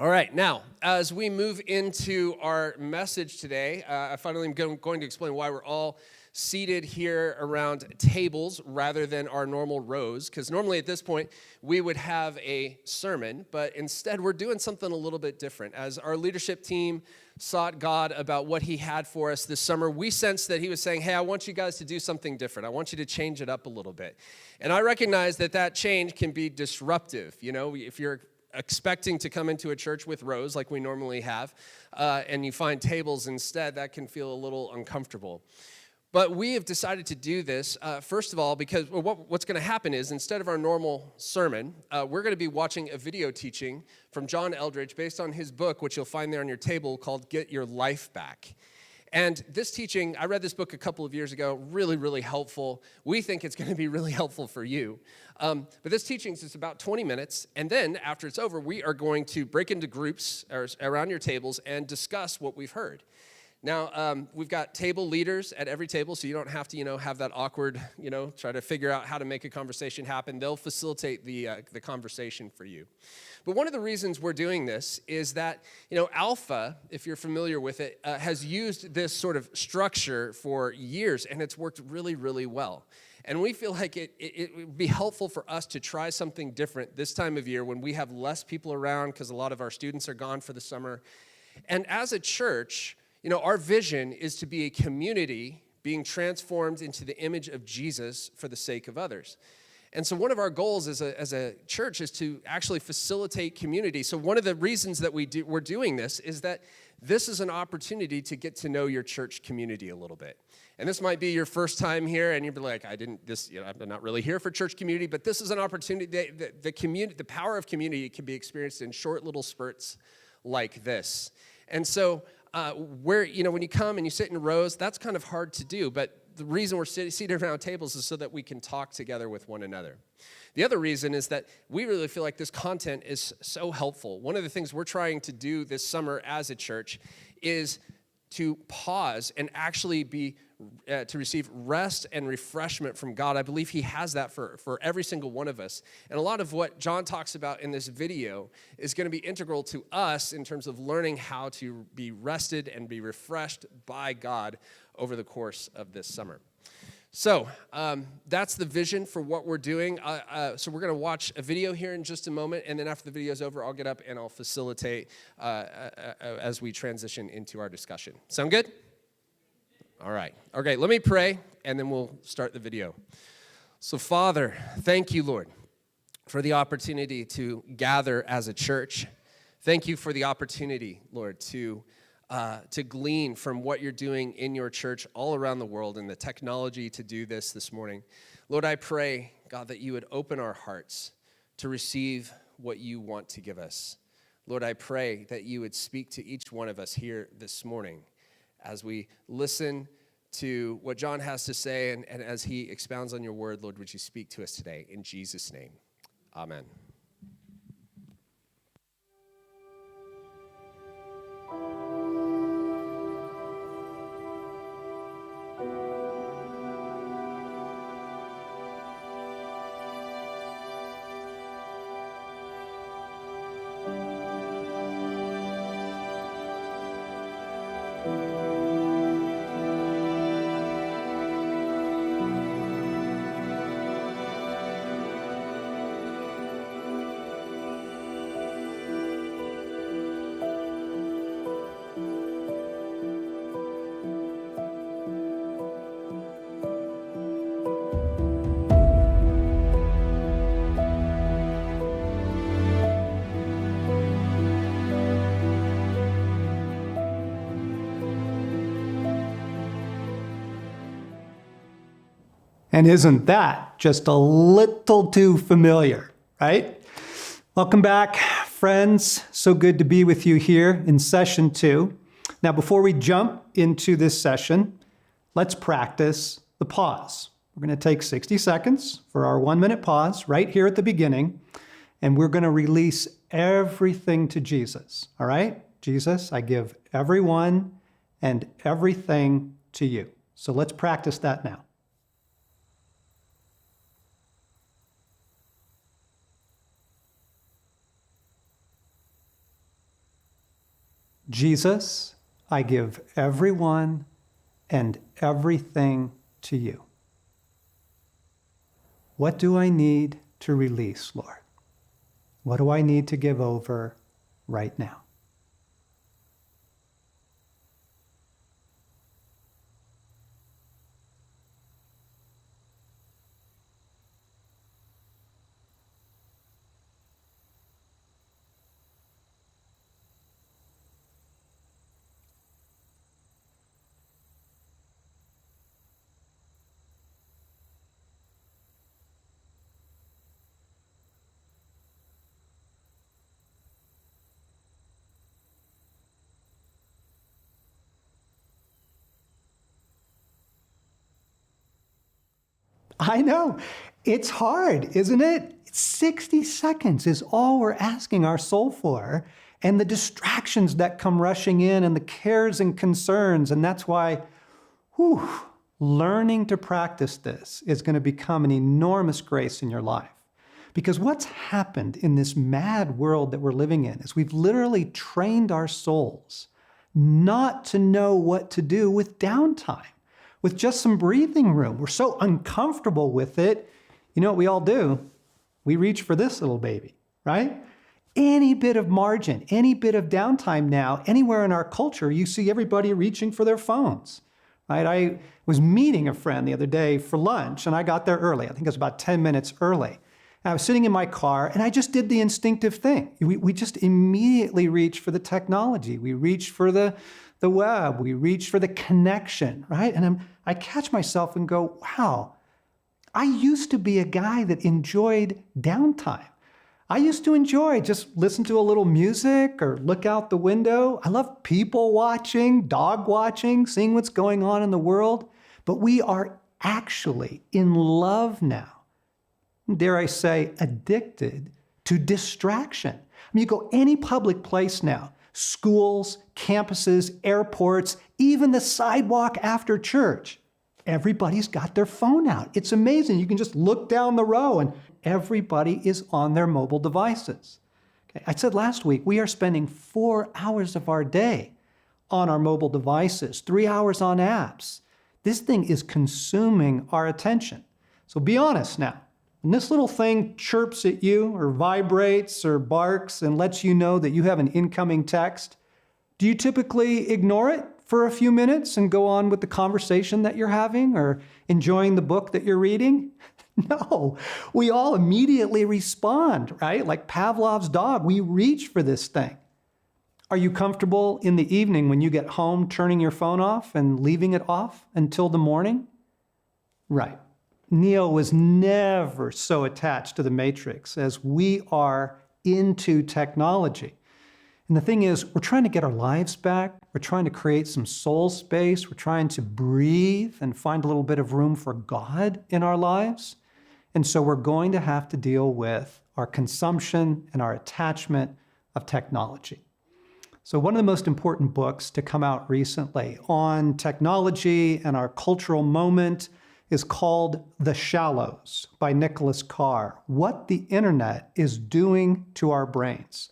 All right, now, as we move into our message today, I finally am going to explain why we're all seated here around tables rather than our normal rows, because normally at this point, we would have a sermon, but instead we're doing something a little bit different. As our leadership team sought God about what he had for us this summer, we sensed that he was saying, hey, I want you guys to do something different. I want you to change it up a little bit. And I recognize that that change can be disruptive. You know, if you're expecting to come into a church with rows like we normally have, and you find tables instead, that can feel a little uncomfortable. But we have decided to do this, first of all, because what's going to happen is instead of our normal sermon, we're going to be watching a video teaching from John Eldredge based on his book, which you'll find there on your table, called Get Your Life Back. And this teaching, I read this book a couple of years ago, really, really helpful. We think it's going to be really helpful for you. But this teaching is about 20 minutes, and then after it's over, we are going to break into groups around your tables and discuss what we've heard. Now, we've got table leaders at every table, so you don't have to, have that awkward, try to figure out how to make a conversation happen. They'll facilitate the conversation for you. But one of the reasons we're doing this is that, Alpha, if you're familiar with it, has used this sort of structure for years, and it's worked really, really well. And we feel like it would be helpful for us to try something different this time of year when we have less people around because a lot of our students are gone for the summer. And as a church, our vision is to be a community being transformed into the image of Jesus for the sake of others. And so one of our goals as a church is to actually facilitate community. So one of the reasons that we're doing this is that this is an opportunity to get to know your church community a little bit. And this might be your first time here, and you'd be like, I'm not really here for church community, but this is an opportunity. The power of community can be experienced in short little spurts like this. And so when you come and you sit in rows, that's kind of hard to do, but the reason we're seated around tables is so that we can talk together with one another. The other reason is that we really feel like this content is so helpful. One of the things we're trying to do this summer as a church is to pause and actually to receive rest and refreshment from God. I believe he has that for every single one of us. And a lot of what John talks about in this video is going to be integral to us in terms of learning how to be rested and be refreshed by God over the course of this summer. So that's the vision for what we're doing. So we're going to watch a video here in just a moment, and then after the video's over, I'll get up and I'll facilitate as we transition into our discussion. Sound good? All right. Okay, let me pray, and then we'll start the video. So, Father, thank you, Lord, for the opportunity to gather as a church. Thank you for the opportunity, Lord, to glean from what you're doing in your church all around the world and the technology to do this morning. Lord, I pray, God, that you would open our hearts to receive what you want to give us. Lord, I pray that you would speak to each one of us here this morning as we listen to what John has to say and as he expounds on your word. Lord, would you speak to us today? In Jesus' name, amen. And isn't that just a little too familiar, right? Welcome back, friends. So good to be with you here in session 2. Now, before we jump into this session, let's practice the pause. We're going to take 60 seconds for our 1-minute pause right here at the beginning, and we're going to release everything to Jesus, all right? Jesus, I give everyone and everything to you. So let's practice that now. Jesus, I give everyone and everything to you. What do I need to release, Lord? What do I need to give over right now? I know. It's hard, isn't it? 60 seconds is all we're asking our soul for. And the distractions that come rushing in and the cares and concerns. And that's why, learning to practice this is going to become an enormous grace in your life. Because what's happened in this mad world that we're living in is we've literally trained our souls not to know what to do with downtime. With just some breathing room. We're so uncomfortable with it. You know what we all do? We reach for this little baby, right? Any bit of margin, any bit of downtime now, anywhere in our culture, you see everybody reaching for their phones, right? I was meeting a friend the other day for lunch, and I got there early. I think it was about 10 minutes early. And I was sitting in my car, and I just did the instinctive thing. We just immediately reach for the technology. We reach for the web. We reach for the connection, right? And I catch myself and go, wow, I used to be a guy that enjoyed downtime. I used to enjoy just listen to a little music or look out the window. I love people watching, dog watching, seeing what's going on in the world. But we are actually in love now, dare I say, addicted to distraction. I mean, you go any public place now, schools, campuses, airports, even the sidewalk after church. Everybody's got their phone out. It's amazing. You can just look down the row and everybody is on their mobile devices. Okay. I said last week, we are spending 4 hours of our day on our mobile devices, 3 hours on apps. This thing is consuming our attention. So be honest now. When this little thing chirps at you or vibrates or barks and lets you know that you have an incoming text, do you typically ignore it for a few minutes and go on with the conversation that you're having or enjoying the book that you're reading? No, we all immediately respond, right? Like Pavlov's dog, we reach for this thing. Are you comfortable in the evening when you get home turning your phone off and leaving it off until the morning? Right. Neo was never so attached to the matrix as we are into technology. And the thing is, we're trying to get our lives back. We're trying to create some soul space. We're trying to breathe and find a little bit of room for God in our lives. And so we're going to have to deal with our consumption and our attachment of technology. So one of the most important books to come out recently on technology and our cultural moment is called The Shallows by Nicholas Carr, What the Internet is Doing to Our Brains.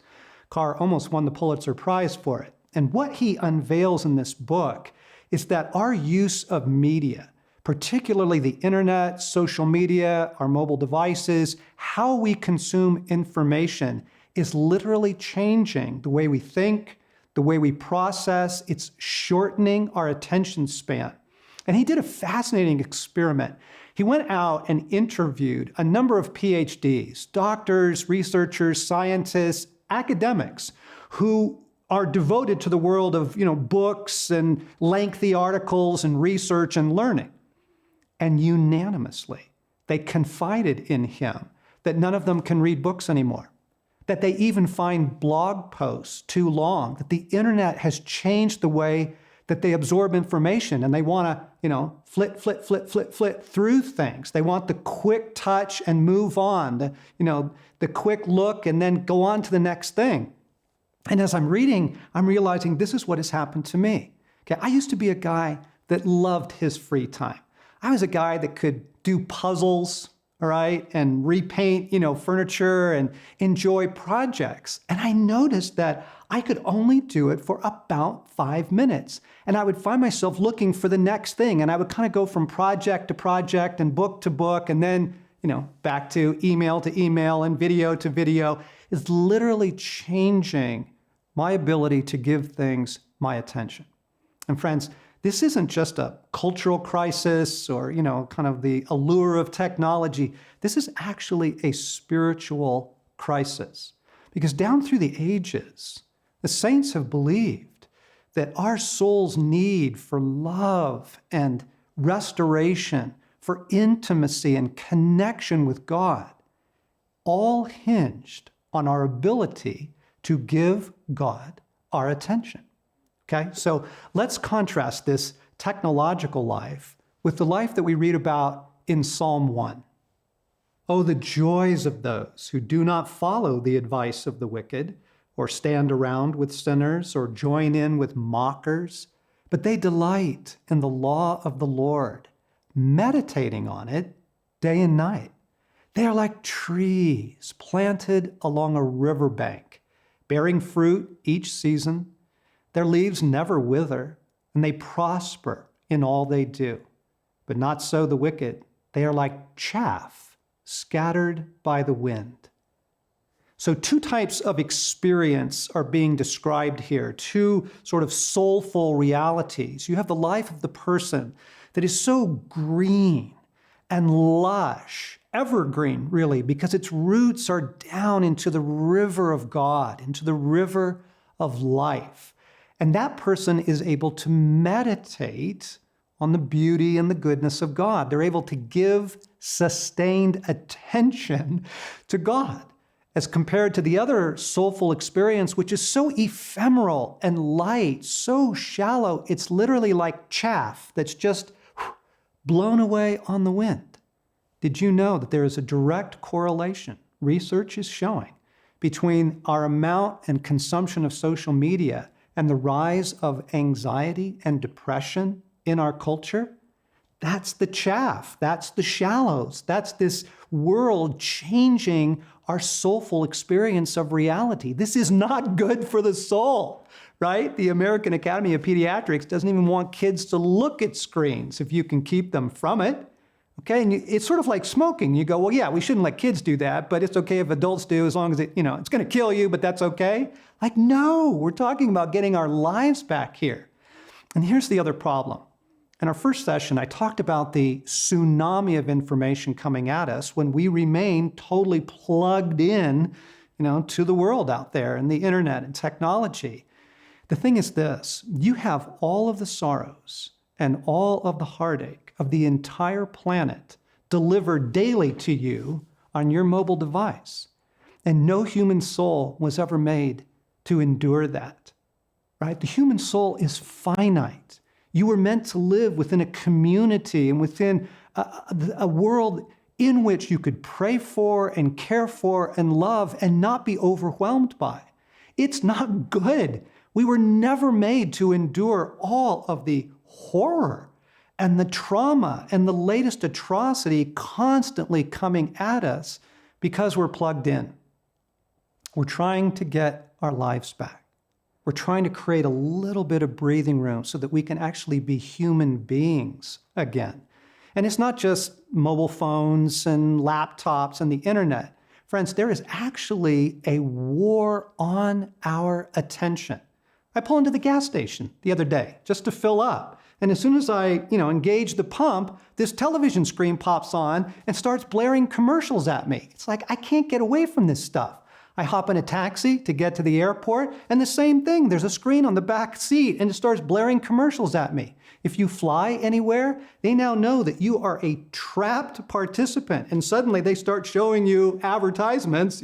Carr almost won the Pulitzer Prize for it. And what he unveils in this book is that our use of media, particularly the internet, social media, our mobile devices, how we consume information is literally changing the way we think, the way we process. It's shortening our attention span. And he did a fascinating experiment. He went out and interviewed a number of PhDs, doctors, researchers, scientists, academics who are devoted to the world of, books and lengthy articles and research and learning. And unanimously, they confided in him that none of them can read books anymore, that they even find blog posts too long, that the internet has changed the way that they absorb information and they want to, flit through things. They want the quick touch and move on, the quick look and then go on to the next thing. And as I'm reading, I'm realizing this is what has happened to me. Okay, I used to be a guy that loved his free time. I was a guy that could do puzzles all right, and repaint, furniture and enjoy projects. And I noticed that I could only do it for about 5 minutes. And I would find myself looking for the next thing. And I would kind of go from project to project and book to book, and then, back to email and video to video. It's literally changing my ability to give things my attention. And friends, this isn't just a cultural crisis or, kind of the allure of technology. This is actually a spiritual crisis. Because down through the ages, the saints have believed that our soul's need for love and restoration, for intimacy and connection with God, all hinged on our ability to give God our attention. Okay, so let's contrast this technological life with the life that we read about in Psalm 1. Oh, the joys of those who do not follow the advice of the wicked, or stand around with sinners, or join in with mockers, but they delight in the law of the Lord, meditating on it day and night. They are like trees planted along a riverbank, bearing fruit each season. Their leaves never wither, and they prosper in all they do. But not so the wicked. They are like chaff scattered by the wind. So 2 types of experience are being described here, 2 sort of soulful realities. You have the life of the person that is so green and lush, evergreen really, because its roots are down into the river of God, into the river of life. And that person is able to meditate on the beauty and the goodness of God. They're able to give sustained attention to God, as compared to the other soulful experience, which is so ephemeral and light, so shallow, it's literally like chaff that's just blown away on the wind. Did you know that there is a direct correlation, research is showing, between our amount and consumption of social media and the rise of anxiety and depression in our culture? That's the chaff, that's the shallows, that's this world changing our soulful experience of reality. This is not good for the soul, right? The American Academy of Pediatrics doesn't even want kids to look at screens if you can keep them from it. Okay, and it's sort of like smoking. You go, well, yeah, we shouldn't let kids do that, but it's okay if adults do as long as it's going to kill you, but that's okay. Like, no, we're talking about getting our lives back here. And here's the other problem. In our first session, I talked about the tsunami of information coming at us when we remain totally plugged in, to the world out there and the internet and technology. The thing is this, you have all of the sorrows and all of the heartache of the entire planet delivered daily to you on your mobile device. And no human soul was ever made to endure that, right? The human soul is finite. You were meant to live within a community and within a world in which you could pray for and care for and love and not be overwhelmed by. It's not good. We were never made to endure all of the horror and the trauma and the latest atrocity constantly coming at us because we're plugged in. We're trying to get our lives back. We're trying to create a little bit of breathing room so that we can actually be human beings again. And it's not just mobile phones and laptops and the internet. Friends, there is actually a war on our attention. I pulled into the gas station the other day just to fill up. And as soon as I, engage the pump, this television screen pops on and starts blaring commercials at me. It's like, I can't get away from this stuff. I hop in a taxi to get to the airport, and the same thing. There's a screen on the back seat, and it starts blaring commercials at me. If you fly anywhere, they now know that you are a trapped participant, and suddenly they start showing you advertisements,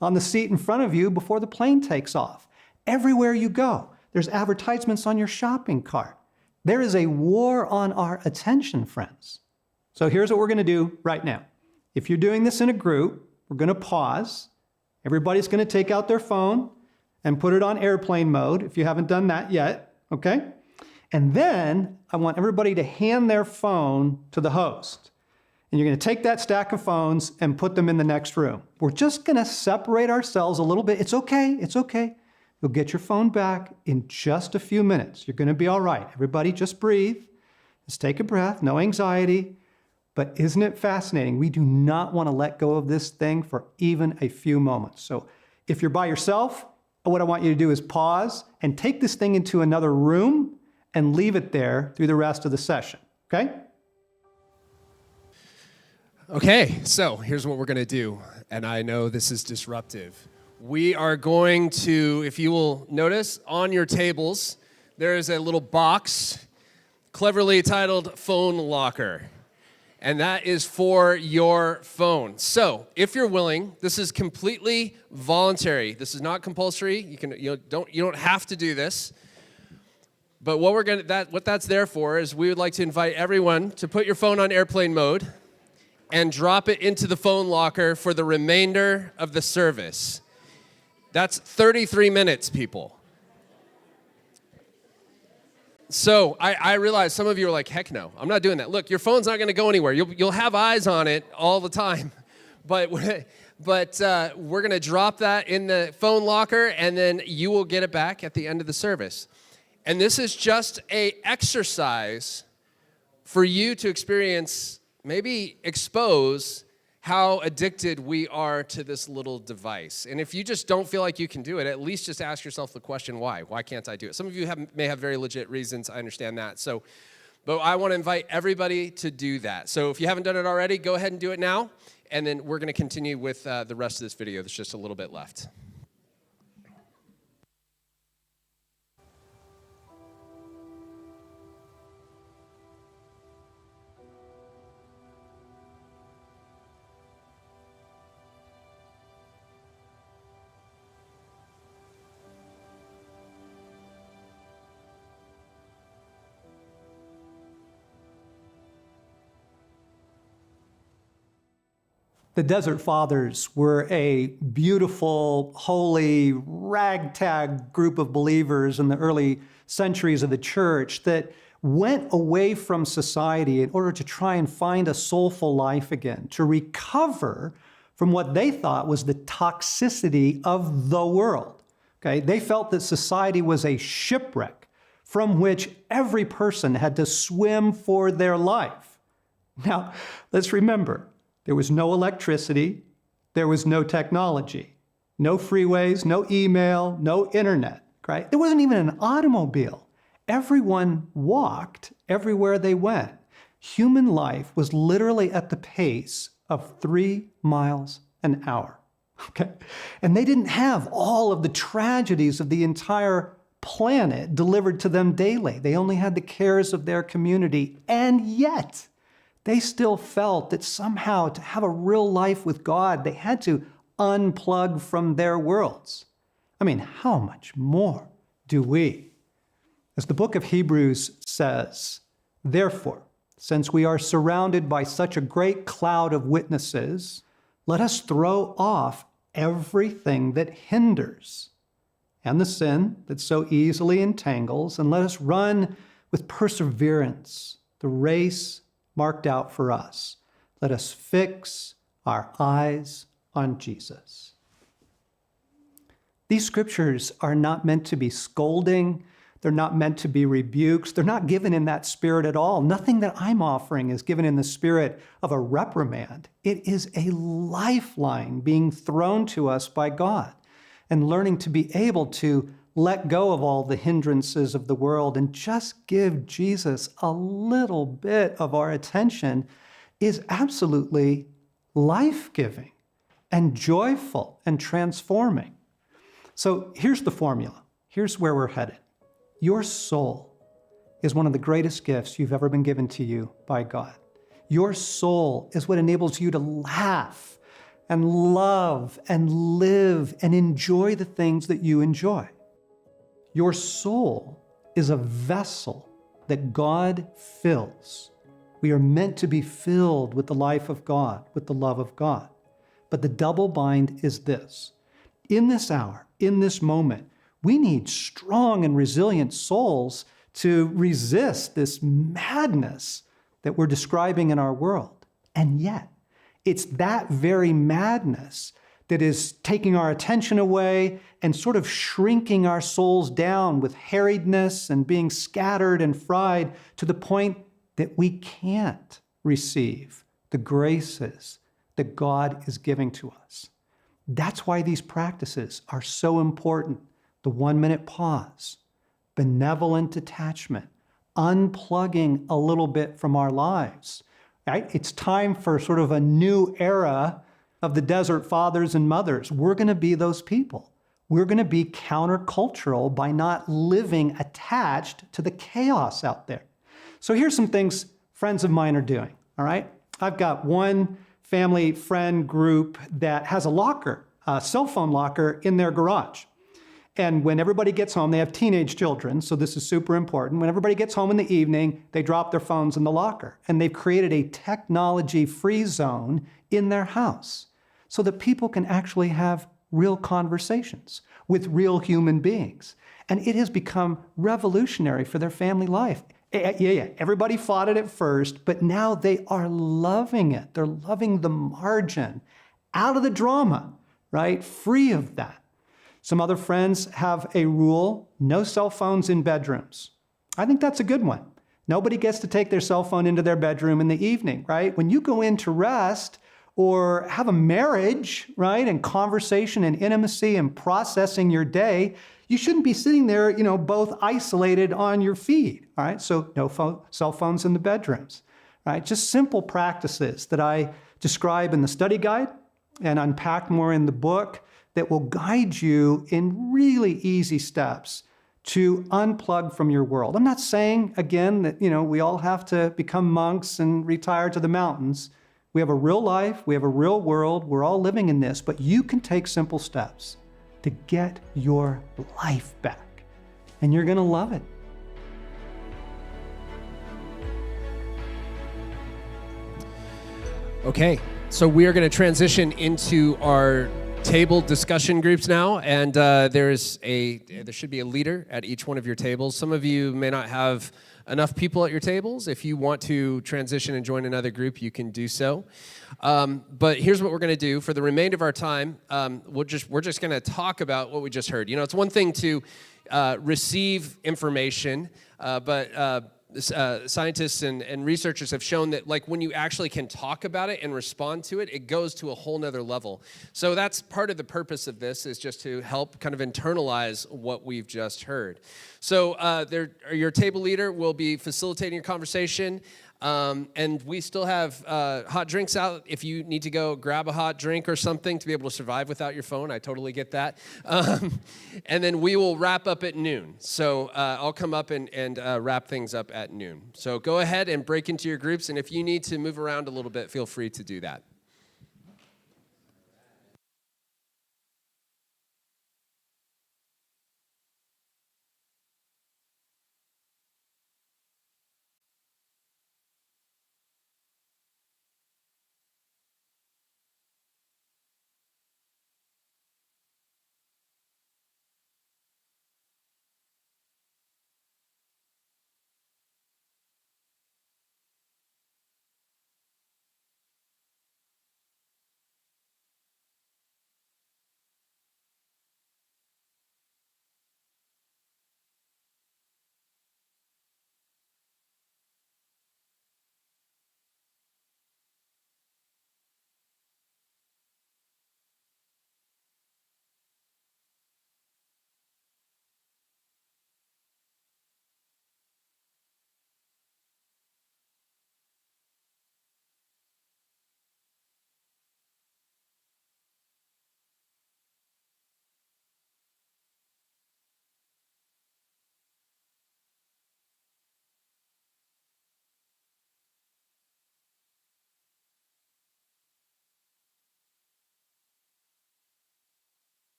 on the seat in front of you before the plane takes off. Everywhere you go, there's advertisements on your shopping cart. There is a war on our attention, friends. So here's what we're going to do right now. If you're doing this in a group, we're going to pause. Everybody's going to take out their phone and put it on airplane mode if you haven't done that yet, okay? And then I want everybody to hand their phone to the host. and you're going to take that stack of phones and put them in the next room. We're just going to separate ourselves a little bit. It's okay. It's okay. You'll get your phone back in just a few minutes. You're going to be all right. Everybody just breathe. Just take a breath. No anxiety. But isn't it fascinating? We do not want to let go of this thing for even a few moments. So if you're by yourself, what I want you to do is pause and take this thing into another room and leave it there through the rest of the session. Okay? Okay, so here's what we're going to do, and I know this is disruptive. We are going to, if you will notice, on your tables, there is a little box cleverly titled Phone Locker, and that is for your phone. So, if you're willing, this is completely voluntary. This is not compulsory. You don't have to do this. But what that's there for is we would like to invite everyone to put your phone on airplane mode and drop it into the phone locker for the remainder of the service. That's 33 minutes, people. So I realize some of you are like, heck no, I'm not doing that. Look, your phone's not going to go anywhere. You'll have eyes on it all the time. But we're going to drop that in the phone locker, and then you will get it back at the end of the service. And this is just an exercise for you to experience, maybe expose how addicted we are to this little device. And if you just don't feel like you can do it, at least just ask yourself the question, why? Why can't I do it? Some of you may have very legit reasons. I understand that. But I want to invite everybody to do that. So if you haven't done it already, go ahead and do it now. And then we're going to continue with the rest of this video. There's just a little bit left. The Desert Fathers were a beautiful, holy, ragtag group of believers in the early centuries of the church that went away from society in order to try and find a soulful life again, to recover from what they thought was the toxicity of the world. Okay? They felt that society was a shipwreck from which every person had to swim for their life. Now, let's remember, there was no electricity, there was no technology, no freeways, no email, no internet, right? There wasn't even an automobile. Everyone walked everywhere they went. Human life was literally at the pace of 3 miles an hour, okay? And they didn't have all of the tragedies of the entire planet delivered to them daily. They only had the cares of their community, and yet they still felt that somehow to have a real life with God, they had to unplug from their worlds. I mean, how much more do we? As the book of Hebrews says, therefore, since we are surrounded by such a great cloud of witnesses, let us throw off everything that hinders and the sin that so easily entangles, and let us run with perseverance the race marked out for us. Let us fix our eyes on Jesus. These scriptures are not meant to be scolding. They're not meant to be rebukes. They're not given in that spirit at all. Nothing that I'm offering is given in the spirit of a reprimand. It is a lifeline being thrown to us by God, and learning to be able to let go of all the hindrances of the world and just give Jesus a little bit of our attention is absolutely life-giving and joyful and transforming. So here's the formula. Here's where we're headed. Your soul is one of the greatest gifts you've ever been given to you by God. Your soul is what enables you to laugh and love and live and enjoy the things that you enjoy. Your soul is a vessel that God fills. We are meant to be filled with the life of God, with the love of God. But the double bind is this. In this hour, in this moment, we need strong and resilient souls to resist this madness that we're describing in our world. And yet, it's that very madness that is taking our attention away and sort of shrinking our souls down with harriedness and being scattered and fried to the point that we can't receive the graces that God is giving to us. That's why these practices are so important. The 1-minute pause, benevolent detachment, unplugging a little bit from our lives, right? It's time for sort of a new era of the desert fathers and mothers. We're going to be those people. We're going to be countercultural by not living attached to the chaos out there. So here's some things friends of mine are doing, all right? I've got one family friend group that has a locker, a cell phone locker in their garage. And when everybody gets home, they have teenage children, so this is super important. When everybody gets home in the evening, they drop their phones in the locker. And they've created a technology-free zone in their house so that people can actually have real conversations with real human beings. And it has become revolutionary for their family life. Yeah, everybody fought it at first, but now they are loving it. They're loving the margin, out of the drama, right? Free of that. Some other friends have a rule, no cell phones in bedrooms. I think that's a good one. Nobody gets to take their cell phone into their bedroom in the evening, right? When you go in to rest or have a marriage, right, and conversation and intimacy and processing your day, you shouldn't be sitting there, both isolated on your feed, all right? So no cell phones in the bedrooms, right? Just simple practices that I describe in the study guide and unpack more in the book that will guide you in really easy steps to unplug from your world. I'm not saying, again, that, we all have to become monks and retire to the mountains. We have a real life, we have a real world, we're all living in this, but you can take simple steps to get your life back, and you're gonna love it. Okay, so we are gonna transition into our table discussion groups now, and there should be a leader at each one of your tables. Some of you may not have enough people at your tables. If you want to transition and join another group, you can do so. But here's what we're going to do for the remainder of our time. We're just going to talk about what we just heard. It's one thing to receive information, but scientists and researchers have shown that when you actually can talk about it and respond to it, it goes to a whole nother level. So that's part of the purpose of this, is just to help kind of internalize what we've just heard. So your table leader will be facilitating your conversation. And we still have hot drinks out if you need to go grab a hot drink or something to be able to survive without your phone. I totally get that. And then we will wrap up at noon. So I'll come up and wrap things up at noon. So go ahead and break into your groups. And if you need to move around a little bit, feel free to do that.